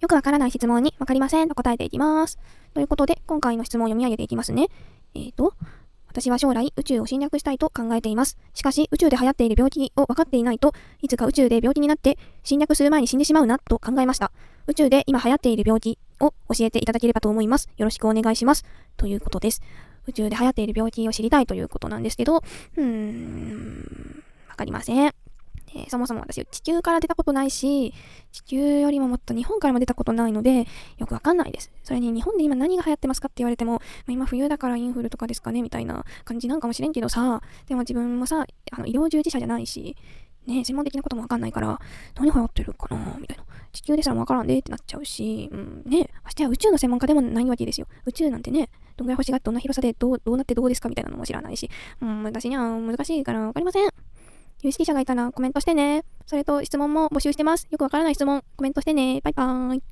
よくわからない質問にわかりませんと答えていきます。ということで、今回の質問を読み上げていきますね。私は将来宇宙を侵略したいと考えています。しかし宇宙で流行っている病気を分かっていないといつか宇宙で病気になって侵略する前に死んでしまうなと考えました。宇宙で今流行っている病気を教えていただければと思います。よろしくお願いします。ということです。宇宙で流行っている病気を知りたいということなんですけど、わかりません。そもそも私地球から出たことないし、地球よりももっと日本からも出たことないのでよくわかんないです。それに日本で今何が流行ってますかって言われても、今冬だからインフルとかですかねみたいな感じなんかもしれんけどさ、でも自分もさ、医療従事者じゃないしね、専門的なこともわかんないから何流行ってるかなみたいな、地球ですらもわからんでってなっちゃうし、ね、ましてや宇宙の専門家でもないわけですよ。宇宙なんてね、どんぐらい星がどんな広さでどうなってどうですかみたいなのも知らないし、私には難しいからわかりません。有識者がいたらコメントしてね。それと質問も募集してます。よくわからない質問、コメントしてね。バイバーイ。